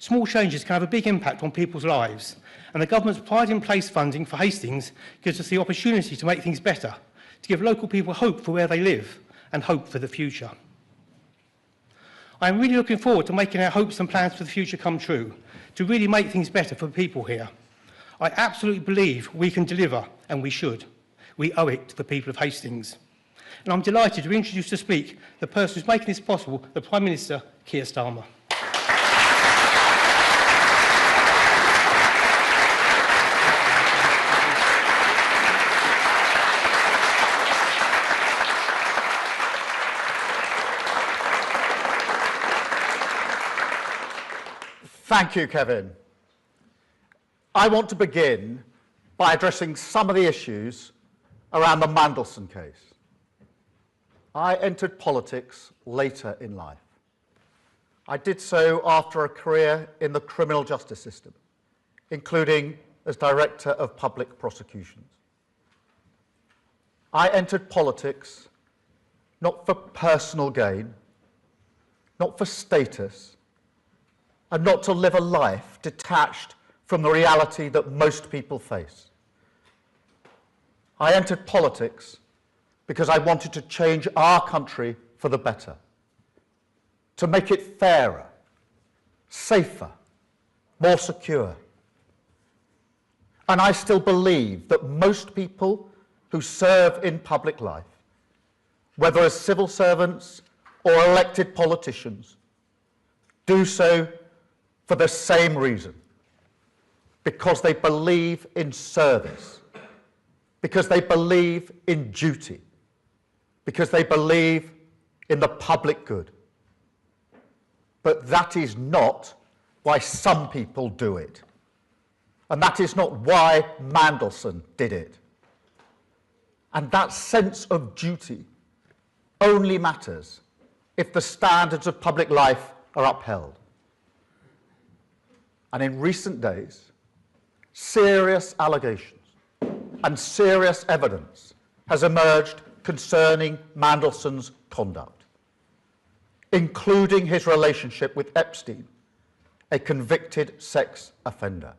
Small changes can have a big impact on people's lives, and the government's pride-in-place funding for Hastings gives us the opportunity to make things better, to give local people hope for where they live and hope for the future. I am really looking forward to making our hopes and plans for the future come true, to really make things better for people here. I absolutely believe we can deliver, and we should. We owe it to the people of Hastings. And I'm delighted to introduce to speak the person who's making this possible, the Prime Minister, Keir Starmer. Thank you, Kevin. I want to begin by addressing some of the issues around the Mandelson case. I entered politics later in life. I did so after a career in the criminal justice system, including as Director of Public Prosecutions. I entered politics not for personal gain, not for status, and not to live a life detached from the reality that most people face. I entered politics because I wanted to change our country for the better, to make it fairer, safer, more secure. And I still believe that most people who serve in public life, whether as civil servants or elected politicians, do so for the same reason, because they believe in service, because they believe in duty, because they believe in the public good. But that is not why some people do it. And that is not why Mandelson did it. And that sense of duty only matters if the standards of public life are upheld. And in recent days, serious allegations and serious evidence has emerged concerning Mandelson's conduct, including his relationship with Epstein, a convicted sex offender.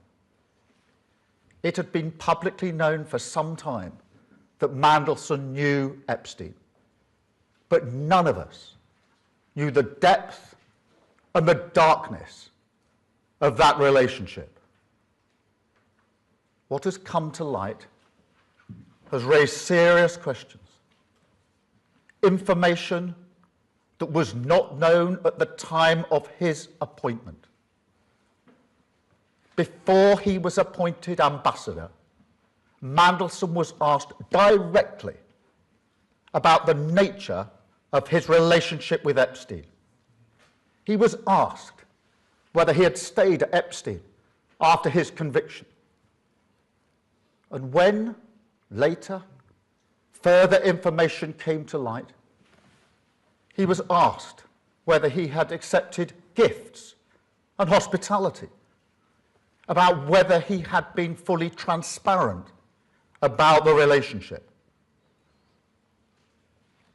It had been publicly known for some time that Mandelson knew Epstein, but none of us knew the depth and the darkness of that relationship. What has come to light has raised serious questions. Information that was not known at the time of his appointment. Before he was appointed ambassador, Mandelson was asked directly about the nature of his relationship with Epstein. He was asked whether he had stayed at Epstein after his conviction. And when, later, further information came to light, he was asked whether he had accepted gifts and hospitality, about whether he had been fully transparent about the relationship.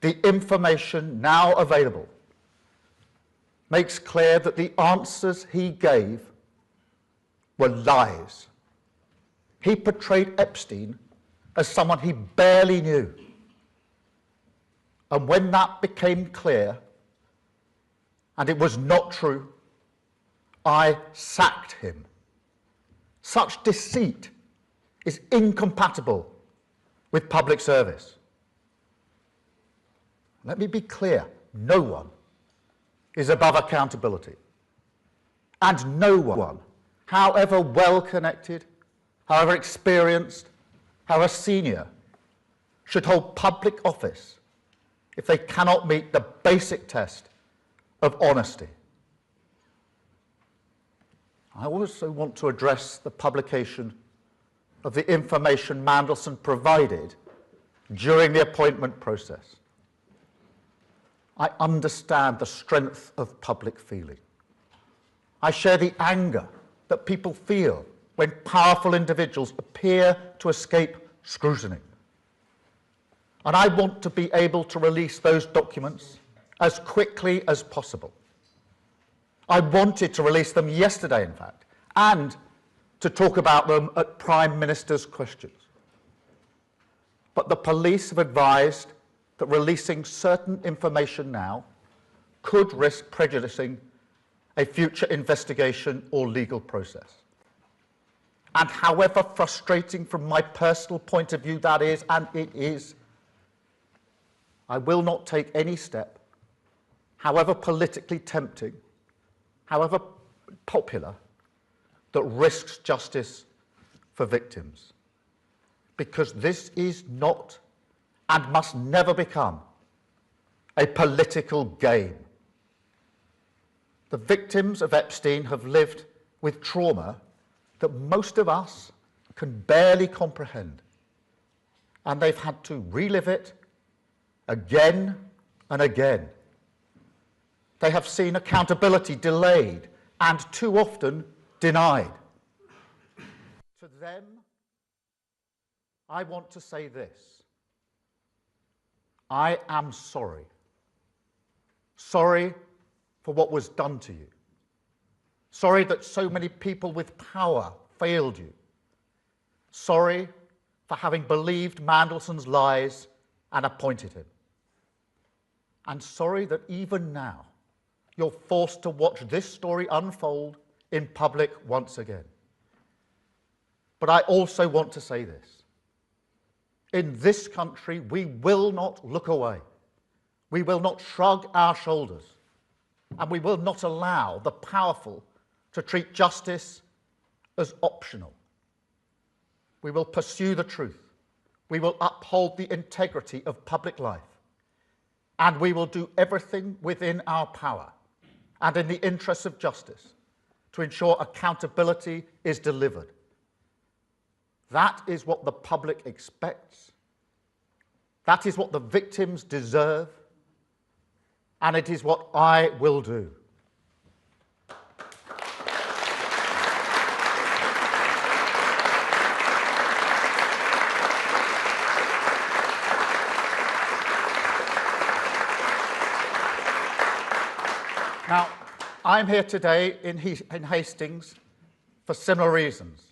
The information now available makes clear that the answers he gave were lies. He portrayed Epstein as someone he barely knew. And when that became clear, and it was not true, I sacked him. Such deceit is incompatible with public service. Let me be clear, no one is above accountability. And no one, however well connected, however experienced, however senior, should hold public office if they cannot meet the basic test of honesty. I also want to address the publication of the information Mandelson provided during the appointment process. I understand the strength of public feeling. I share the anger that people feel when powerful individuals appear to escape scrutiny. And I want to be able to release those documents as quickly as possible. I wanted to release them yesterday, in fact, and to talk about them at Prime Minister's questions. But the police have advised that releasing certain information now could risk prejudicing a future investigation or legal process. And however frustrating from my personal point of view that is, and it is, I will not take any step, however politically tempting, however popular, that risks justice for victims. Because this is not and must never become a political game. The victims of Epstein have lived with trauma that most of us can barely comprehend. And they've had to relive it again and again. They have seen accountability delayed and too often denied. To them, I want to say this. I am sorry. Sorry for what was done to you. Sorry that so many people with power failed you. Sorry for having believed Mandelson's lies and appointed him. And sorry that even now you're forced to watch this story unfold in public once again. But I also want to say this. In this country, we will not look away. We will not shrug our shoulders. And we will not allow the powerful to treat justice as optional. We will pursue the truth. We will uphold the integrity of public life. And we will do everything within our power and in the interests of justice to ensure accountability is delivered. That is what the public expects. That is what the victims deserve. And it is what I will do. Now, I'm here today in Hastings for similar reasons.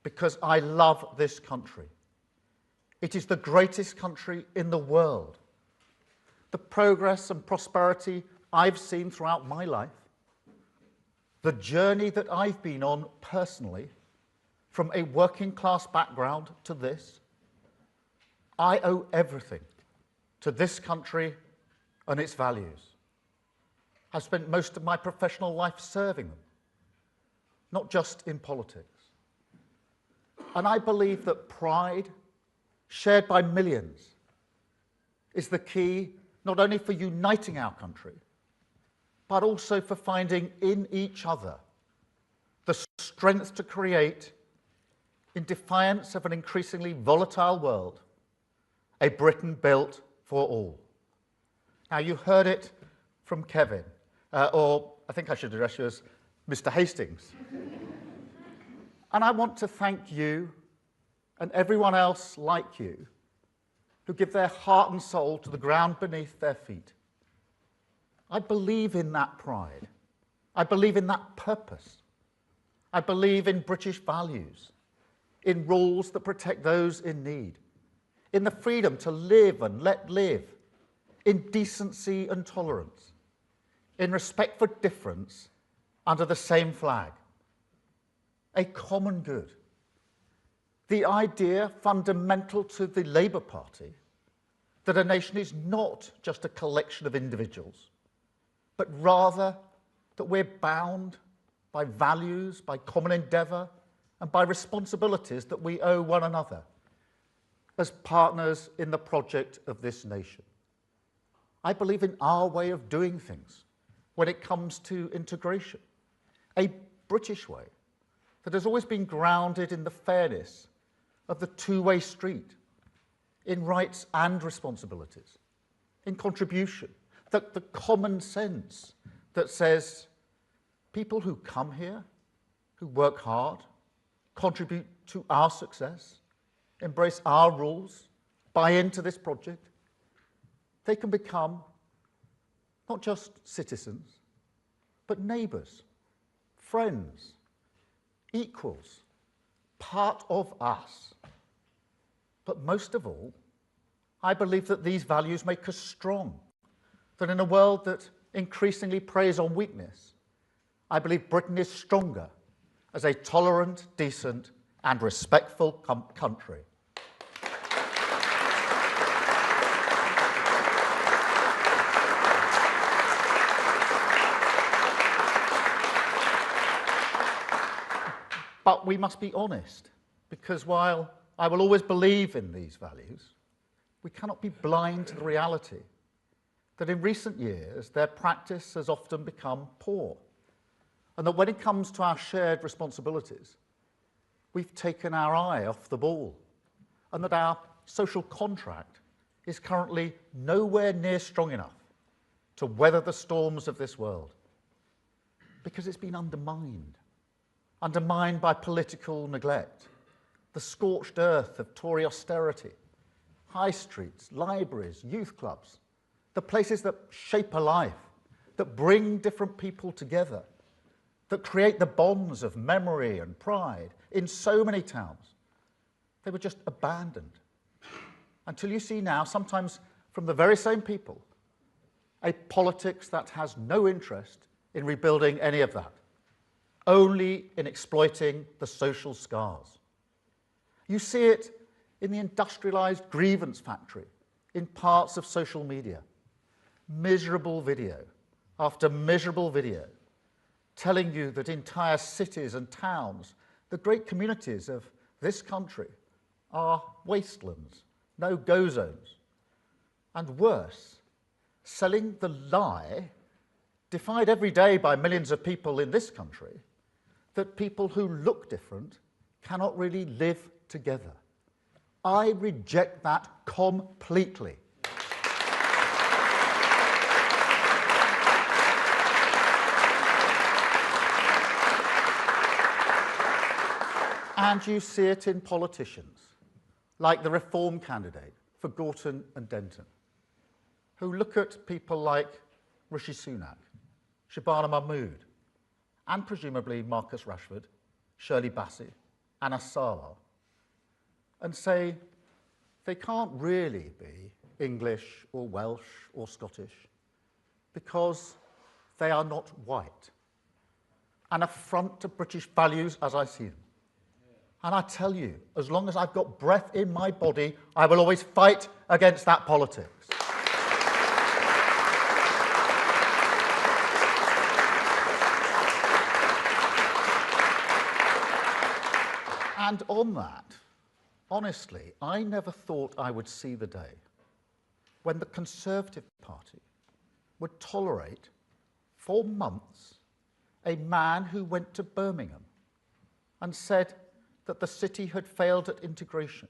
Because I love this country. It is the greatest country in the world. The progress and prosperity I've seen throughout my life, the journey that I've been on personally, from a working class background to this, I owe everything to this country and its values. I've spent most of my professional life serving them, not just in politics. And I believe that pride, shared by millions, is the key not only for uniting our country, but also for finding in each other the strength to create, in defiance of an increasingly volatile world, a Britain built for all. Now, you heard it from Kevin, or I think I should address you as Mr. Hastings. And I want to thank you and everyone else like you who give their heart and soul to the ground beneath their feet. I believe in that pride. I believe in that purpose. I believe in British values, in rules that protect those in need, in the freedom to live and let live, in decency and tolerance, in respect for difference under the same flag. A common good. The idea fundamental to the Labour Party that a nation is not just a collection of individuals, but rather that we're bound by values, by common endeavour, and by responsibilities that we owe one another as partners in the project of this nation. I believe in our way of doing things when it comes to integration, a British way that has always been grounded in the fairness of the two-way street, in rights and responsibilities, in contribution, the common sense that says people who come here, who work hard, contribute to our success, embrace our rules, buy into this project, they can become not just citizens, but neighbours, friends, equals, part of us. But most of all, I believe that these values make us strong, that in a world that increasingly preys on weakness, I believe Britain is stronger as a tolerant, decent and respectful country. But we must be honest, because while I will always believe in these values, we cannot be blind to the reality that in recent years their practice has often become poor, and that when it comes to our shared responsibilities, we've taken our eye off the ball, and that our social contract is currently nowhere near strong enough to weather the storms of this world, because it's been undermined by political neglect, the scorched earth of Tory austerity, high streets, libraries, youth clubs, the places that shape a life, that bring different people together, that create the bonds of memory and pride in so many towns. They were just abandoned. Until you see now, sometimes from the very same people, a politics that has no interest in rebuilding any of that, only in exploiting the social scars. You see it in the industrialised grievance factory, in parts of social media. Miserable video after miserable video, telling you that entire cities and towns, the great communities of this country, are wastelands, no-go zones. And worse, selling the lie, defied every day by millions of people in this country, that people who look different cannot really live together. I reject that completely. And you see it in politicians, like the Reform candidate for Gorton and Denton, who look at people like Rishi Sunak, Shabana Mahmood, and presumably Marcus Rashford, Shirley Bassey, Anna Sala, and say they can't really be English or Welsh or Scottish because they are not white. An affront to British values as I see them. And I tell you, as long as I've got breath in my body, I will always fight against that politics. And on that, honestly, I never thought I would see the day when the Conservative Party would tolerate, for months, a man who went to Birmingham and said that the city had failed at integration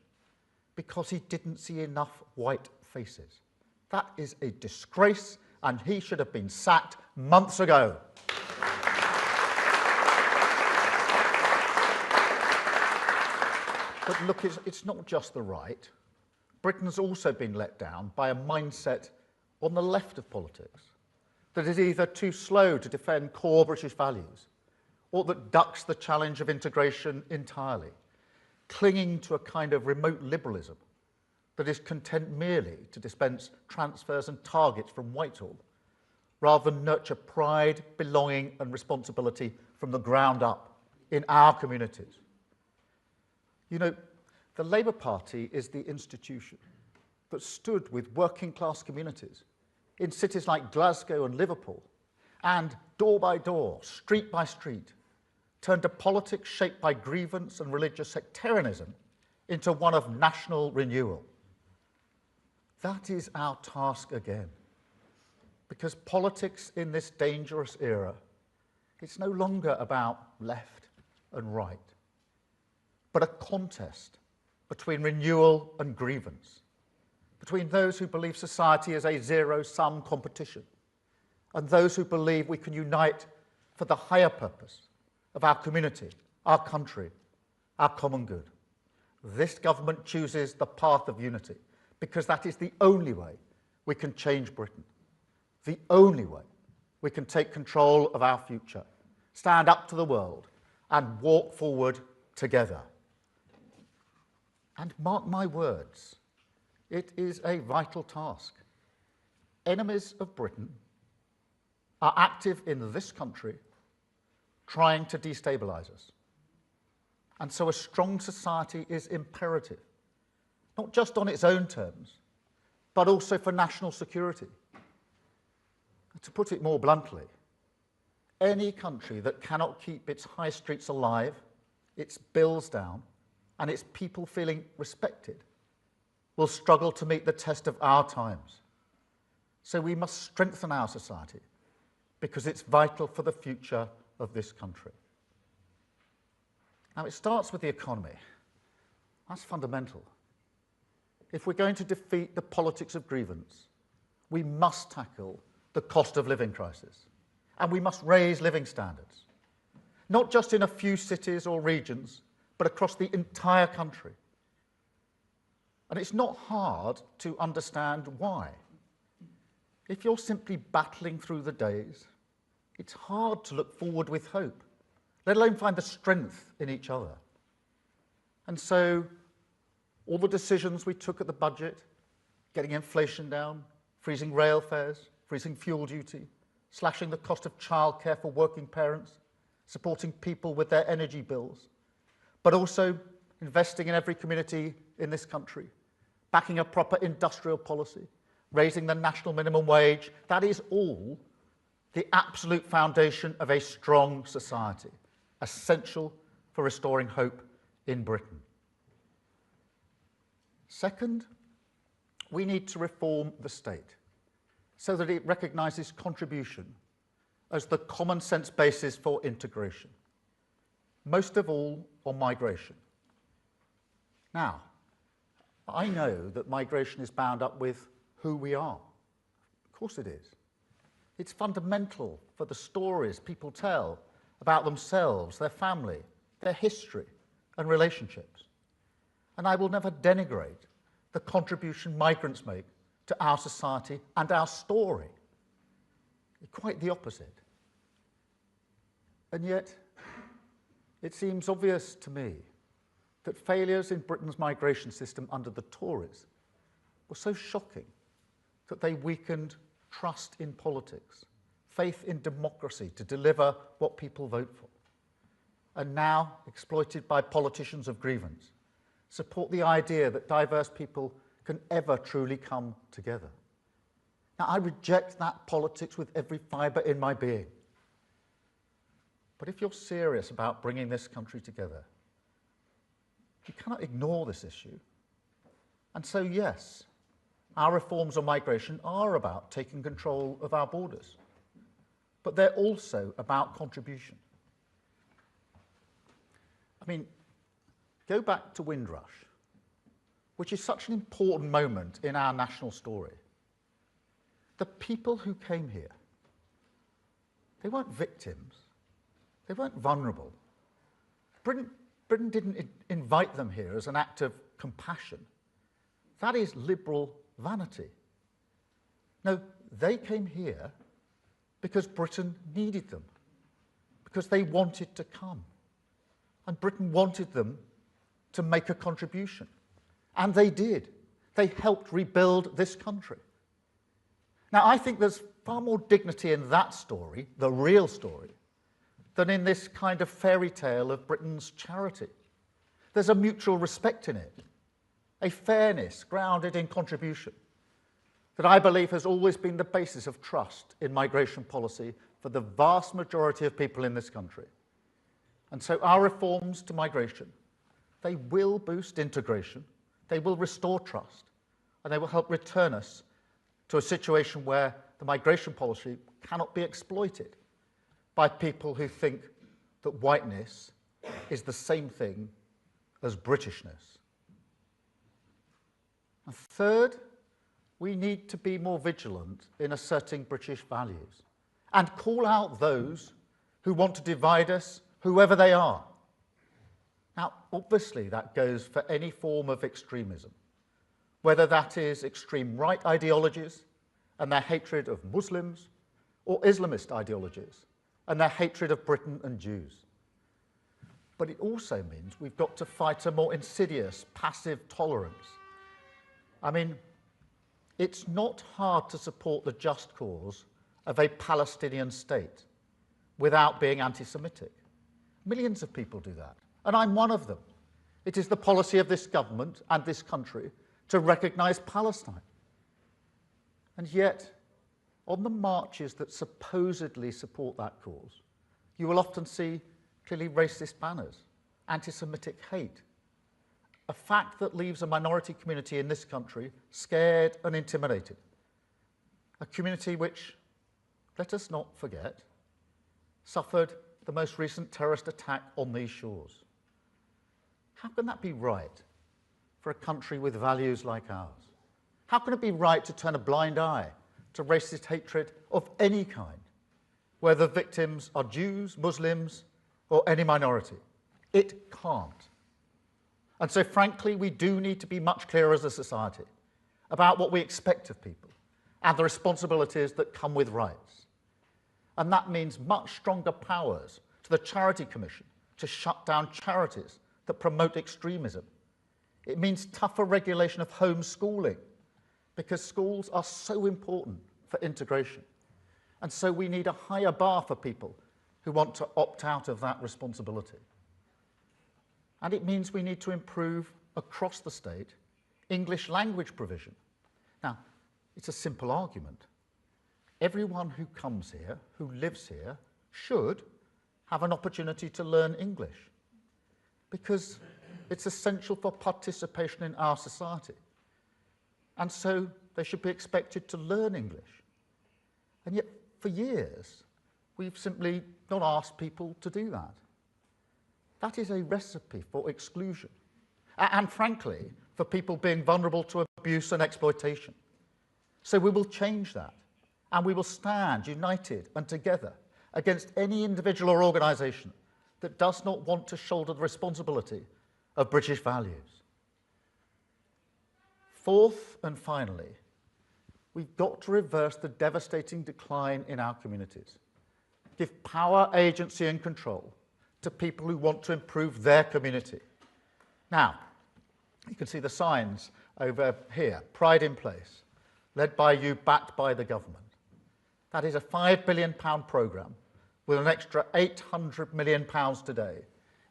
because he didn't see enough white faces. That is a disgrace, and he should have been sacked months ago. But look, it's not just the right. Britain's also been let down by a mindset on the left of politics that is either too slow to defend core British values or that ducks the challenge of integration entirely, clinging to a kind of remote liberalism that is content merely to dispense transfers and targets from Whitehall, rather than nurture pride, belonging and responsibility from the ground up in our communities. You know, the Labour Party is the institution that stood with working class communities in cities like Glasgow and Liverpool, and door by door, street by street, turned a politics shaped by grievance and religious sectarianism into one of national renewal. That is our task again, because politics in this dangerous era, it's no longer about left and right, but a contest between renewal and grievance, between those who believe society is a zero-sum competition and those who believe we can unite for the higher purpose of our community, our country, our common good. This government chooses the path of unity because that is the only way we can change Britain, the only way we can take control of our future, stand up to the world, and walk forward together. And mark my words, it is a vital task. Enemies of Britain are active in this country, trying to destabilise us. And so a strong society is imperative, not just on its own terms, but also for national security. To put it more bluntly, any country that cannot keep its high streets alive, its bills down, and its people feeling respected will struggle to meet the test of our times. So we must strengthen our society because it's vital for the future of this country. Now, it starts with the economy. That's fundamental. If we're going to defeat the politics of grievance, we must tackle the cost of living crisis, and we must raise living standards, not just in a few cities or regions, but across the entire country. And it's not hard to understand why. If you're simply battling through the days, it's hard to look forward with hope, let alone find the strength in each other. And so all the decisions we took at the budget, getting inflation down, freezing rail fares, freezing fuel duty, slashing the cost of childcare for working parents, supporting people with their energy bills, but also investing in every community in this country, backing a proper industrial policy, raising the national minimum wage, that is all the absolute foundation of a strong society, essential for restoring hope in Britain. Second, we need to reform the state so that it recognises contribution as the common sense basis for integration, most of all on migration. Now, I know that migration is bound up with who we are. Of course it is. It's fundamental for the stories people tell about themselves, their family, their history and relationships. And I will never denigrate the contribution migrants make to our society and our story. Quite the opposite. And yet, it seems obvious to me that failures in Britain's migration system under the Tories were so shocking that they weakened trust in politics, faith in democracy to deliver what people vote for, and now, exploited by politicians of grievance, support the idea that diverse people can ever truly come together. Now, I reject that politics with every fibre in my being. But if you're serious about bringing this country together, you cannot ignore this issue. And so, yes, our reforms on migration are about taking control of our borders, but they're also about contribution. I mean, go back to Windrush, which is such an important moment in our national story. The people who came here, they weren't victims. They weren't vulnerable. Britain didn't invite them here as an act of compassion. That is liberal vanity. No, they came here because Britain needed them, because they wanted to come. And Britain wanted them to make a contribution. And they did. They helped rebuild this country. Now, I think there's far more dignity in that story, the real story, than in this kind of fairy tale of Britain's charity. There's a mutual respect in it, a fairness grounded in contribution that I believe has always been the basis of trust in migration policy for the vast majority of people in this country. And so our reforms to migration, they will boost integration, they will restore trust, and they will help return us to a situation where the migration policy cannot be exploited by people who think that whiteness is the same thing as Britishness. And third, we need to be more vigilant in asserting British values and call out those who want to divide us, whoever they are. Now, obviously, that goes for any form of extremism, whether that is extreme right ideologies and their hatred of Muslims, or Islamist ideologies and their hatred of Britain and Jews. But it also means we've got to fight a more insidious, passive tolerance. I mean, it's not hard to support the just cause of a Palestinian state without being anti-Semitic. Millions of people do that, and I'm one of them. It is the policy of this government and this country to recognise Palestine. And yet, on the marches that supposedly support that cause, you will often see clearly racist banners, anti-Semitic hate, a fact that leaves a minority community in this country scared and intimidated. A community which, let us not forget, suffered the most recent terrorist attack on these shores. How can that be right for a country with values like ours? How can it be right to turn a blind eye to racist hatred of any kind, whether victims are Jews, Muslims, or any minority? It can't. And so, frankly, we do need to be much clearer as a society about what we expect of people and the responsibilities that come with rights. And that means much stronger powers to the Charity Commission to shut down charities that promote extremism. It means tougher regulation of homeschooling, because schools are so important for integration. And so we need a higher bar for people who want to opt out of that responsibility. And it means we need to improve across the state English language provision. Now, it's a simple argument. Everyone who comes here, who lives here, should have an opportunity to learn English, because it's essential for participation in our society. And so they should be expected to learn English. And yet, for years, we've simply not asked people to do that. That is a recipe for exclusion, and frankly, for people being vulnerable to abuse and exploitation. So we will change that, and we will stand united and together against any individual or organisation that does not want to shoulder the responsibility of British values. Fourth and finally, we've got to reverse the devastating decline in our communities. Give power, agency and control to people who want to improve their community. Now, you can see the signs over here, Pride in Place, led by you, backed by the government. That is a £5 billion programme with an extra £800 million today,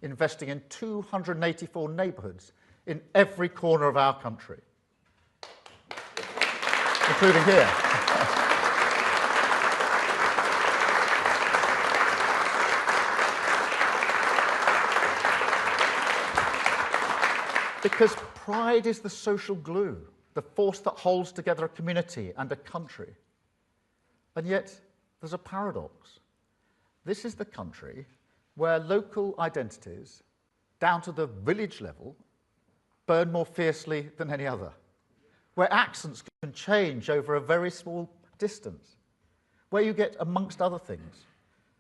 investing in 284 neighbourhoods in every corner of our country, including here. Because pride is the social glue, the force that holds together a community and a country. And yet, there's a paradox. This is the country where local identities, down to the village level, burn more fiercely than any other, where accents can change over a very small distance, where you get, amongst other things,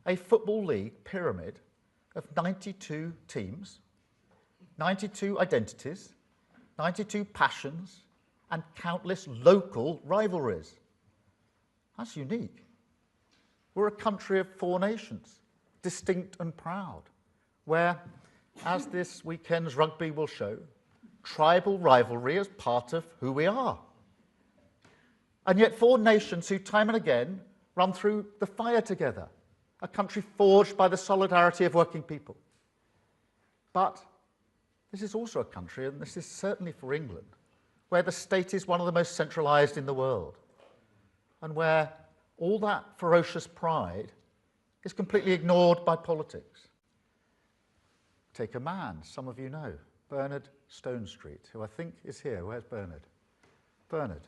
a football league pyramid of 92 teams, 92 identities, 92 passions, and countless local rivalries. That's unique. We're a country of 4 nations, distinct and proud, where, as this weekend's rugby will show, tribal rivalry is part of who we are. And yet 4 nations who time and again run through the fire together, a country forged by the solidarity of working people. But this is also a country, and this is certainly for England, where the state is one of the most centralised in the world, and where all that ferocious pride is completely ignored by politics. Take a man some of you know, Bernard Stonestreet, who I think is here. Where's Bernard? Bernard,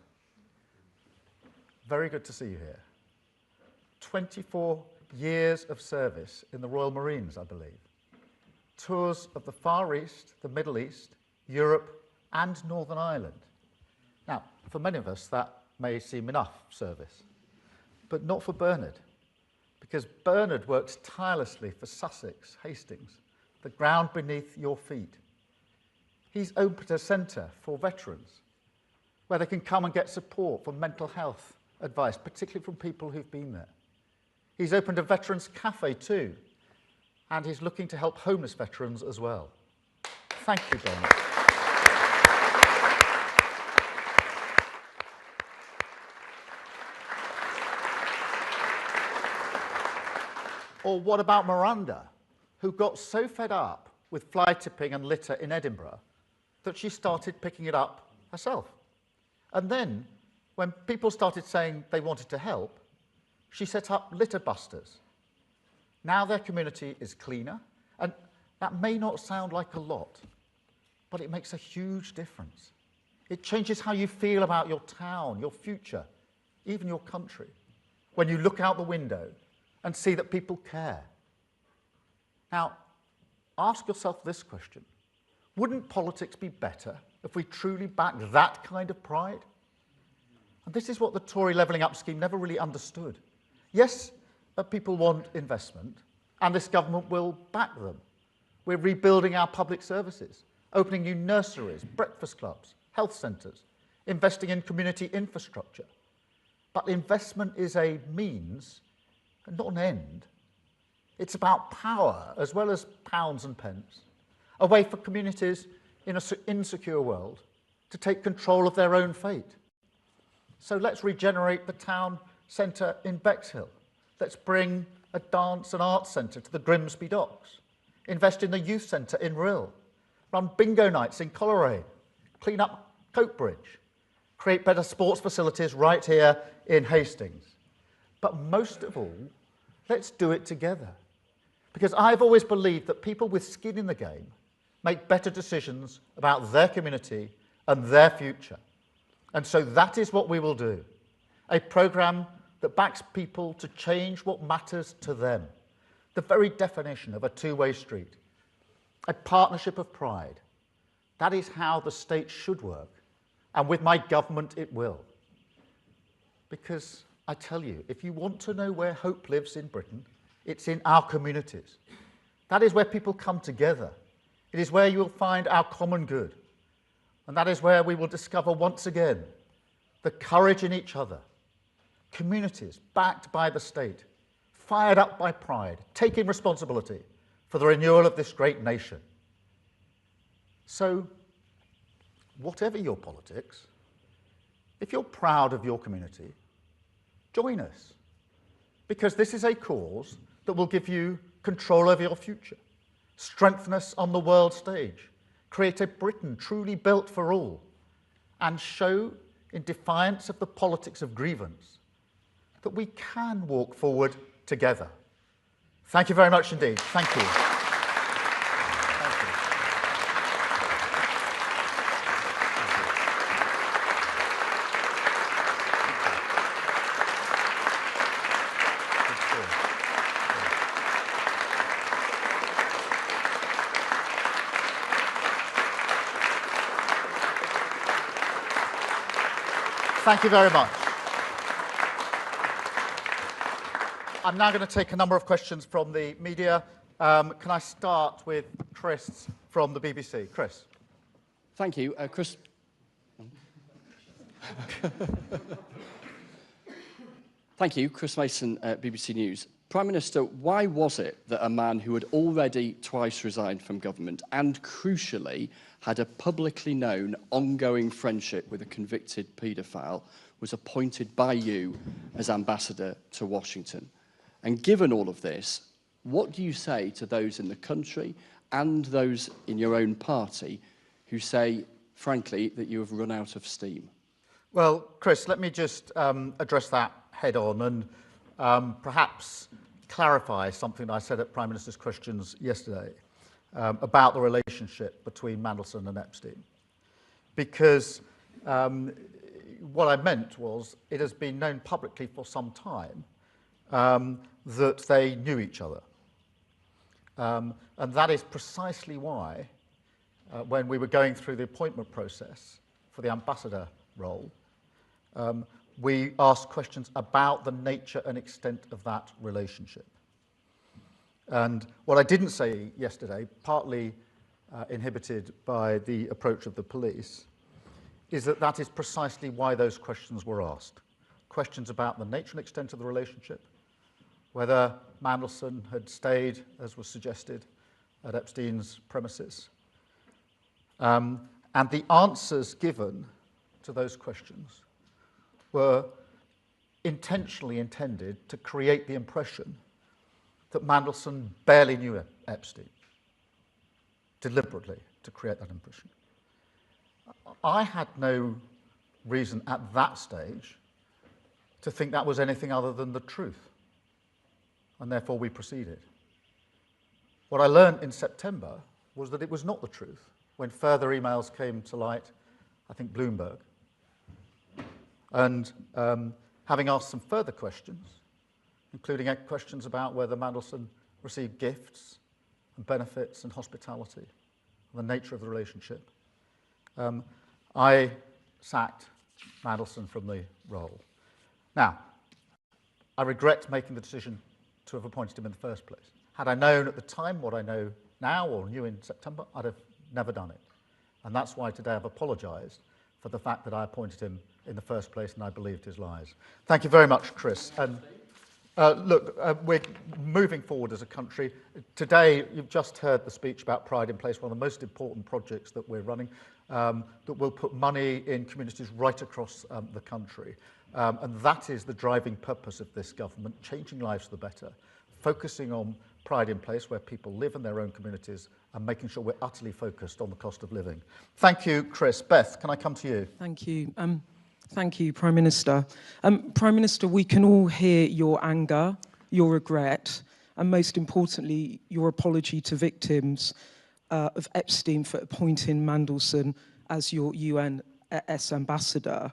very good to see you here. 24 years of service in the Royal Marines, I believe. Tours of the Far East, the Middle East, Europe, and Northern Ireland. Now, for many of us, that may seem enough service, but not for Bernard, because Bernard worked tirelessly for Sussex, Hastings, the ground beneath your feet. He's opened a centre for veterans, where they can come and get support for mental health advice, particularly from people who've been there. He's opened a veterans cafe too, and he's looking to help homeless veterans as well. Thank you very much. Or what about Miranda, who got so fed up with fly tipping and litter in Edinburgh that she started picking it up herself? And then, when people started saying they wanted to help, she set up litter busters. Now their community is cleaner, and that may not sound like a lot, but it makes a huge difference. It changes how you feel about your town, your future, even your country, when you look out the window and see that people care. Now, ask yourself this question. Wouldn't politics be better if we truly backed that kind of pride? And this is what the Tory levelling up scheme never really understood. Yes, people want investment, and this government will back them. We're rebuilding our public services, opening new nurseries, breakfast clubs, health centres, investing in community infrastructure. But investment is a means, and not an end. It's about power as well as pounds and pence, a way for communities in an insecure world to take control of their own fate. So let's regenerate the town centre in Bexhill. Let's bring a dance and arts centre to the Grimsby Docks. Invest in the youth centre in Rhyl. Run bingo nights in Coleraine. Clean up Coatbridge. Create better sports facilities right here in Hastings. But most of all, let's do it together. Because I've always believed that people with skin in the game make better decisions about their community and their future. And so that is what we will do. A programme that backs people to change what matters to them. The very definition of a two-way street. A partnership of pride. That is how the state should work. And with my government, it will. Because I tell you, if you want to know where hope lives in Britain, it's in our communities. That is where people come together. It is where you will find our common good. And that is where we will discover once again the courage in each other. Communities backed by the state, fired up by pride, taking responsibility for the renewal of this great nation. So, whatever your politics, if you're proud of your community, join us. Because this is a cause that will give you control over your future, strengthen us on the world stage, create a Britain truly built for all, and show, in defiance of the politics of grievance, that we can walk forward together. Thank you very much indeed. Thank you. Thank you very much. I'm now going to take a number of questions from the media. Can I start with Chris from the BBC? Chris. Thank you. Chris. Thank you, Chris Mason, BBC News. Prime Minister, why was it that a man who had already twice resigned from government and, crucially, had a publicly known ongoing friendship with a convicted paedophile was appointed by you as ambassador to Washington? And given all of this, what do you say to those in the country and those in your own party who say, frankly, that you have run out of steam? Well, Chris, let me just address that head on and perhaps clarify something I said at Prime Minister's Questions yesterday about the relationship between Mandelson and Epstein. Because what I meant was it has been known publicly for some time that they knew each other. And that is precisely why, when we were going through the appointment process for the ambassador role, we asked questions about the nature and extent of that relationship. And what I didn't say yesterday, partly inhibited by the approach of the police, is that that is precisely why those questions were asked. Questions about the nature and extent of the relationship, whether Mandelson had stayed, as was suggested, at Epstein's premises. And the answers given to those questions were intentionally intended to create the impression that Mandelson barely knew Epstein, deliberately to create that impression. I had no reason at that stage to think that was anything other than the truth, and therefore we proceeded. What I learned in September was that it was not the truth. When further emails came to light, I think Bloomberg, and having asked some further questions, including questions about whether Mandelson received gifts and benefits and hospitality, and the nature of the relationship, I sacked Mandelson from the role. Now, I regret making the decision to have appointed him in the first place. Had I known at the time what I know now, or knew in September, I'd have never done it. And that's why today I've apologised for the fact that I appointed him in the first place and I believed his lies. Thank you very much, Chris. And look, we're moving forward as a country. Today, you've just heard the speech about Pride in Place, one of the most important projects that we're running, that will put money in communities right across the country. And that is the driving purpose of this government, changing lives for the better, focusing on Pride in Place, where people live in their own communities, and making sure we're utterly focused on the cost of living. Thank you, Chris. Beth, can I come to you? Thank you. Thank you, Prime Minister. Prime Minister, we can all hear your anger, your regret, and most importantly, your apology to victims of Epstein for appointing Mandelson as your UNS ambassador.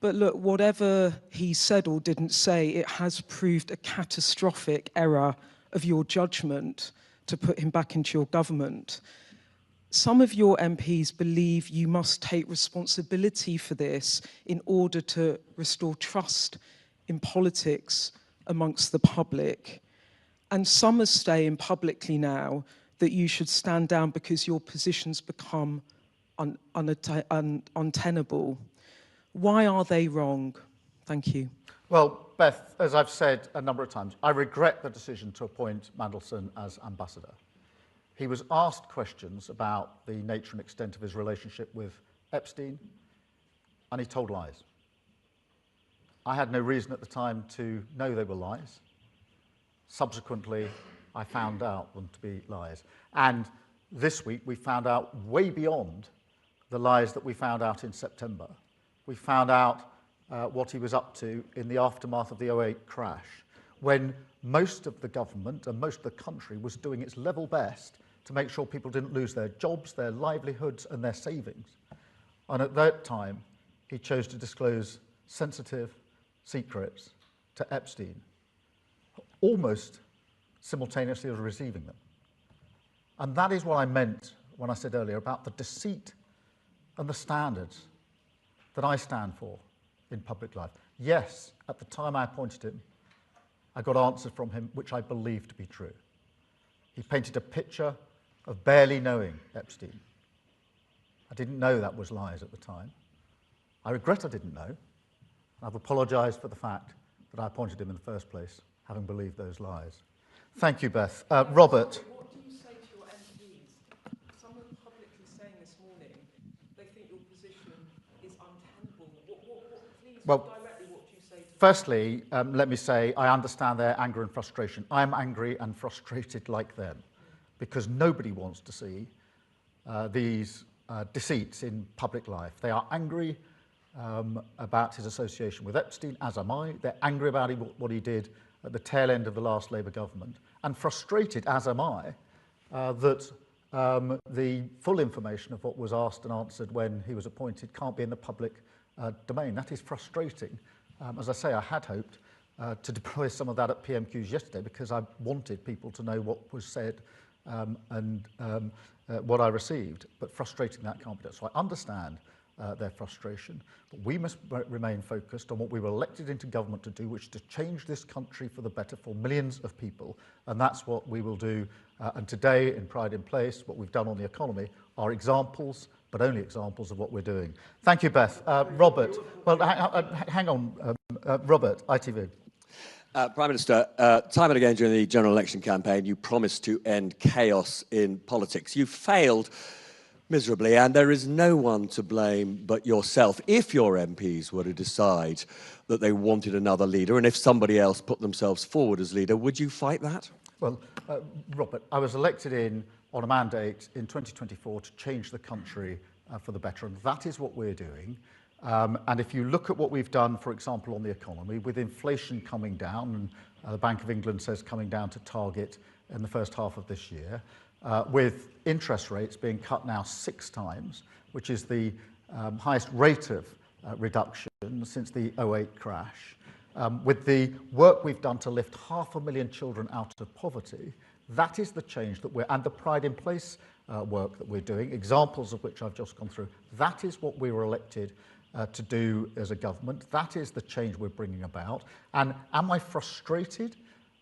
But look, whatever he said or didn't say, it has proved a catastrophic error of your judgment to put him back into your government. Some of your MPs believe you must take responsibility for this in order to restore trust in politics amongst the public. And some are saying publicly now that you should stand down because your positions become untenable. Why are they wrong? Thank you. Well, Beth, as I've said a number of times, I regret the decision to appoint Mandelson as ambassador. He was asked questions about the nature and extent of his relationship with Epstein, and he told lies. I had no reason at the time to know they were lies. Subsequently, I found out them to be lies. And this week, we found out way beyond the lies that we found out in September. We found out what he was up to in the aftermath of the 2008 crash, when most of the government and most of the country was doing its level best to make sure people didn't lose their jobs, their livelihoods, and their savings. And at that time, he chose to disclose sensitive secrets to Epstein, almost simultaneously as receiving them. And that is what I meant when I said earlier about the deceit and the standards that I stand for in public life. Yes, at the time I appointed him, I got answers from him which I believed to be true. He painted a picture of barely knowing Epstein. I didn't know that was lies at the time. I regret I didn't know. I've apologised for the fact that I appointed him in the first place, having believed those lies. Thank you, Beth. Robert. What do you say to your MPs? Some are publicly saying this morning they think your position is untenable. Please, directly, what do you say to them? Firstly, let me say I understand their anger and frustration. I'm angry and frustrated like them, because nobody wants to see these deceits in public life. They are angry about his association with Epstein, as am I. They're angry about what he did at the tail end of the last Labour government, and frustrated, as am I, that the full information of what was asked and answered when he was appointed can't be in the public domain. That is frustrating. As I say, I had hoped to deploy some of that at PMQs yesterday, because I wanted people to know what was said and what I received, but frustrating that can't be done. So I understand their frustration, but we must remain focused on what we were elected into government to do, which is to change this country for the better for millions of people, and that's what we will do. And today, in Pride in Place, what we've done on the economy are examples, but only examples of what we're doing. Thank you, Beth. Robert, well, hang on, Robert, ITV. Prime Minister, time and again during the general election campaign, you promised to end chaos in politics. You failed miserably, and there is no one to blame but yourself. If your MPs were to decide that they wanted another leader, and if somebody else put themselves forward as leader, would you fight that? Well, Robert, I was elected on a mandate in 2024 to change the country for the better, and that is what we're doing. And if you look at what we've done, for example, on the economy, with inflation coming down, and the Bank of England says coming down to target in the first half of this year, with interest rates being cut now 6 times, which is the highest rate of reduction since the 2008 crash, with the work we've done to lift 500,000 children out of poverty, that is the change that and the Pride in Place work that we're doing, examples of which I've just gone through, that is what we were elected to do as a government. That is the change we're bringing about. And am I frustrated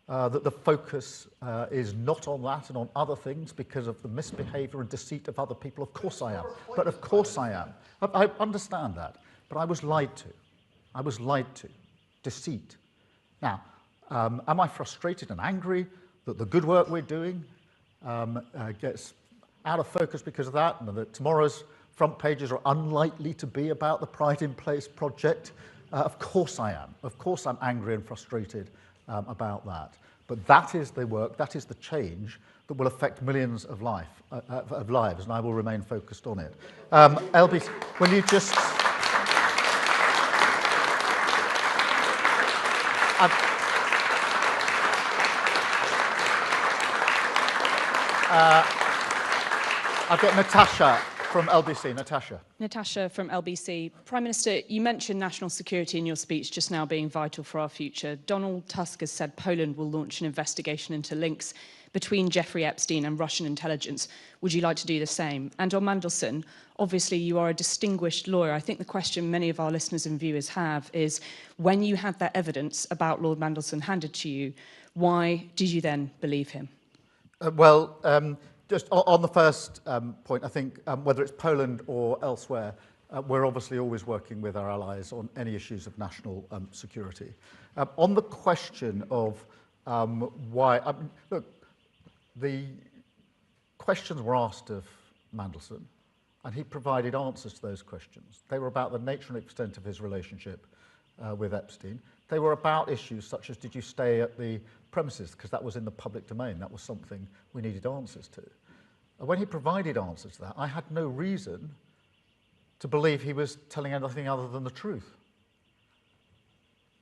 that the focus is not on that and on other things because of the misbehaviour and deceit of other people? Of course I am. But of course I am. I understand that. But I was lied to. I was lied to. Deceit. Now, am I frustrated and angry that the good work we're doing gets out of focus because of that, and that tomorrow's front pages are unlikely to be about the Pride in Place project? Of course I am. Of course I'm angry and frustrated about that. But that is the work, that is the change that will affect millions of lives, and I will remain focused on it. LB, will you just... I've got Natasha from LBC. Natasha. Natasha from LBC. Prime Minister, you mentioned national security in your speech just now being vital for our future. Donald Tusk has said Poland will launch an investigation into links between Jeffrey Epstein and Russian intelligence. Would you like to do the same? And on Mandelson, obviously you are a distinguished lawyer. I think the question many of our listeners and viewers have is, when you had that evidence about Lord Mandelson handed to you, why did you then believe him? Just on the first point, I think whether it's Poland or elsewhere, we're obviously always working with our allies on any issues of national security. On the question of why, look, the questions were asked of Mandelson, and he provided answers to those questions. They were about the nature and extent of his relationship with Epstein. They were about issues such as, did you stay at the premises? Because that was in the public domain. That was something we needed answers to. And when he provided answers to that, I had no reason to believe he was telling anything other than the truth.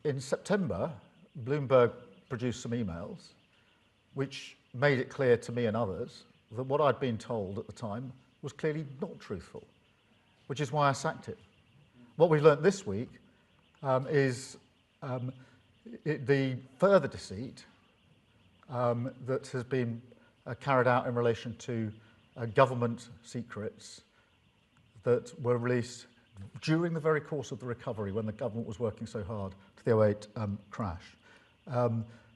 In September, Bloomberg produced some emails which made it clear to me and others that what I'd been told at the time was clearly not truthful, which is why I sacked him. What we learnt this week is the further deceit that has been carried out in relation to government secrets that were released during the very course of the recovery when the government was working so hard to the 2008 crash.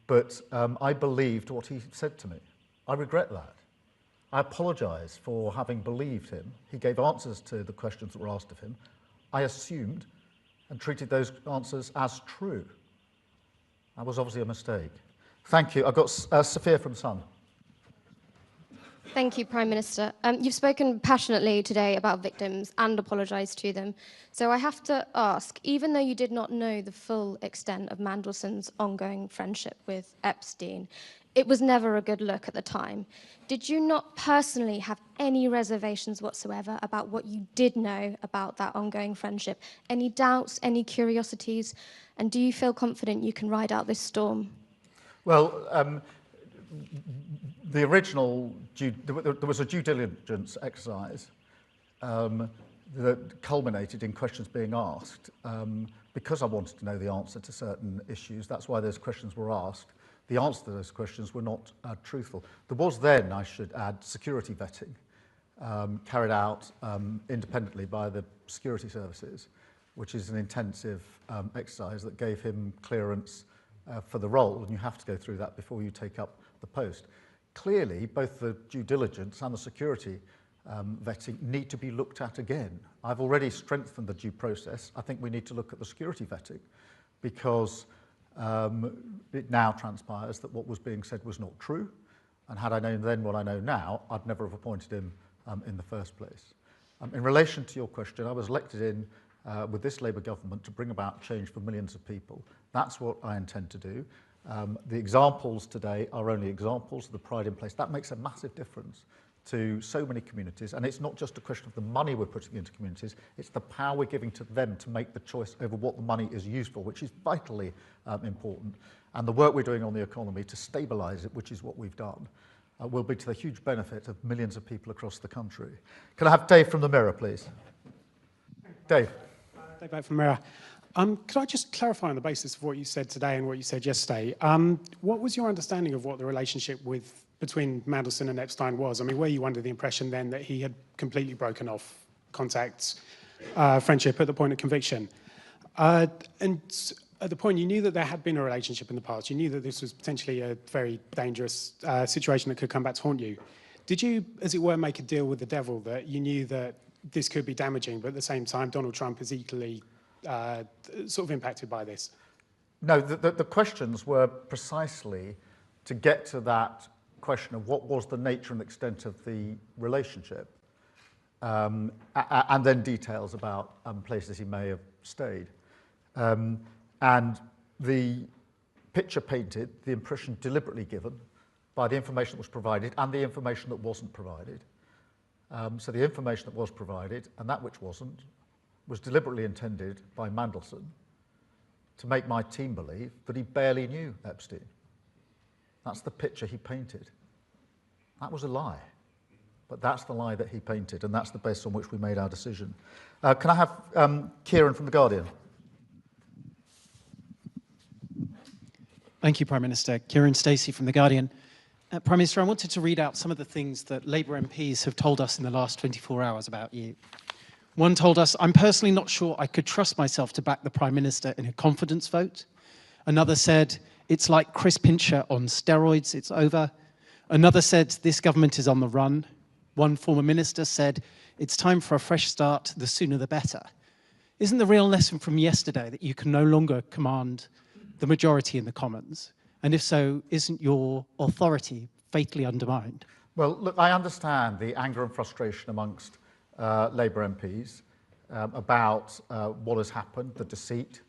But I believed what he said to me. I regret that. I apologise for having believed him. He gave answers to the questions that were asked of him. I assumed and treated those answers as true. That was obviously a mistake. Thank you. I've got Sophia from Sun. Thank you, Prime Minister. You've spoken passionately today about victims and apologised to them. So I have to ask, even though you did not know the full extent of Mandelson's ongoing friendship with Epstein, it was never a good look at the time. Did you not personally have any reservations whatsoever about what you did know about that ongoing friendship? Any doubts, any curiosities? And do you feel confident you can ride out this storm? Well, the original, there was a due diligence exercise that culminated in questions being asked. Because I wanted to know the answer to certain issues, that's why those questions were asked. The answer to those questions were not truthful. There was then, I should add, security vetting carried out independently by the security services, which is an intensive exercise that gave him clearance for the role, and you have to go through that before you take up the post. Clearly, both the due diligence and the security vetting need to be looked at again. I've already strengthened the due process. I think we need to look at the security vetting because It now transpires that what was being said was not true, and had I known then what I know now, I'd never have appointed him in the first place. In relation to your question, I was elected in with this Labour government to bring about change for millions of people. That's what I intend to do. The examples today are only examples of the pride in place. That makes a massive difference to so many communities, and it's not just a question of the money we're putting into communities, it's the power we're giving to them to make the choice over what the money is used for, which is vitally important. And the work we're doing on the economy to stabilise it, which is what we've done, will be to the huge benefit of millions of people across the country. Can I have Dave from the Mirror, please? Dave. Dave back from Mirror. Could I just clarify on the basis of what you said today and what you said yesterday? What was your understanding of what the relationship between Mandelson and Epstein was? I mean, were you under the impression then that he had completely broken off contacts, friendship at the point of conviction? And at the point you knew that there had been a relationship in the past, you knew that this was potentially a very dangerous situation that could come back to haunt you. Did you, as it were, make a deal with the devil that you knew that this could be damaging, but at the same time Donald Trump is equally sort of impacted by this? No, the questions were precisely to get to that question of what was the nature and extent of the relationship, and then details about places he may have stayed. And the picture painted, the impression deliberately given by the information that was provided and the information that wasn't provided. So the information that was provided and that which wasn't was deliberately intended by Mandelson to make my team believe that he barely knew Epstein. That's the picture he painted. That was a lie, but that's the lie that he painted, and that's the basis on which we made our decision. Can I have Kieran from The Guardian? Thank you, Prime Minister. Kieran Stacey from The Guardian. Prime Minister, I wanted to read out some of the things that Labour MPs have told us in the last 24 hours about you. One told us, "I'm personally not sure I could trust myself to back the Prime Minister in a confidence vote." Another said, "It's like Chris Pincher on steroids, it's over." Another said, "This government is on the run." One former minister said, "It's time for a fresh start, the sooner the better." Isn't the real lesson from yesterday that you can no longer command the majority in the Commons? And if so, isn't your authority fatally undermined? Well, look, I understand the anger and frustration amongst Labour MPs about what has happened, the deceit,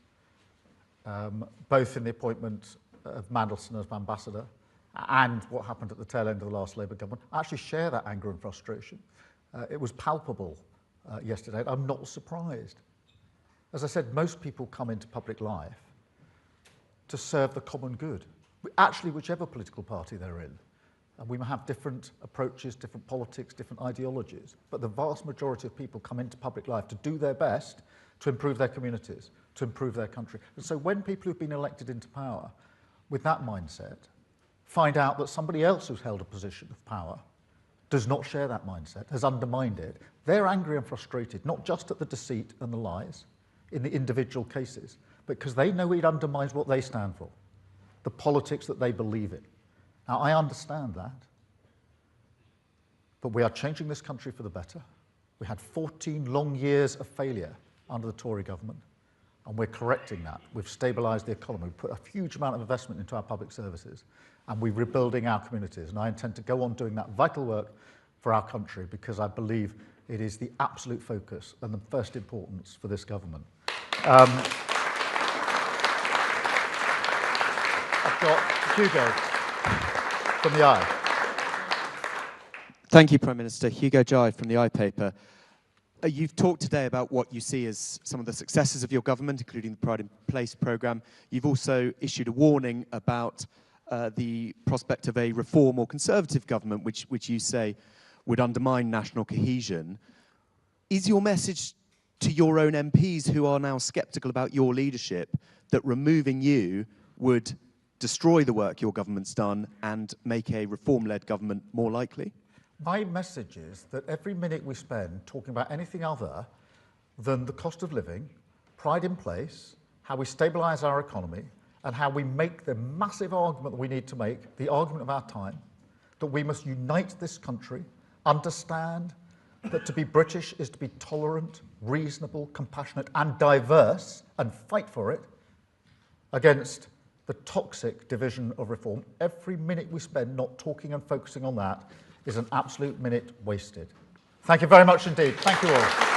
both in the appointment of Mandelson as ambassador and what happened at the tail end of the last Labour government. I actually share that anger and frustration. It was palpable yesterday. I'm not surprised. As I said, most people come into public life to serve the common good, actually whichever political party they're in. And we may have different approaches, different politics, different ideologies, but the vast majority of people come into public life to do their best to improve their communities, to improve their country. And so when people who've been elected into power with that mindset find out that somebody else who's held a position of power does not share that mindset, has undermined it, they're angry and frustrated, not just at the deceit and the lies in the individual cases, but because they know it undermines what they stand for, the politics that they believe in. Now, I understand that, but we are changing this country for the better. We had 14 long years of failure under the Tory government, and we're correcting that. We've stabilised the economy, we've put a huge amount of investment into our public services, and we're rebuilding our communities. And I intend to go on doing that vital work for our country because I believe it is the absolute focus and the first importance for this government. I've got Hugo from the Eye. Thank you, Prime Minister. Hugo Jai from the Eye paper. You've talked today about what you see as some of the successes of your government, including the Pride in Place programme. You've also issued a warning about the prospect of a reform or conservative government, which you say would undermine national cohesion. Is your message to your own MPs who are now sceptical about your leadership that removing you would destroy the work your government's done and make a reform-led government more likely? My message is that every minute we spend talking about anything other than the cost of living, pride in place, how we stabilise our economy, and how we make the massive argument that we need to make, the argument of our time, that we must unite this country, understand that to be British is to be tolerant, reasonable, compassionate, and diverse, and fight for it against the toxic division of reform. Every minute we spend not talking and focusing on that is an absolute minute wasted. Thank you very much indeed. Thank you all.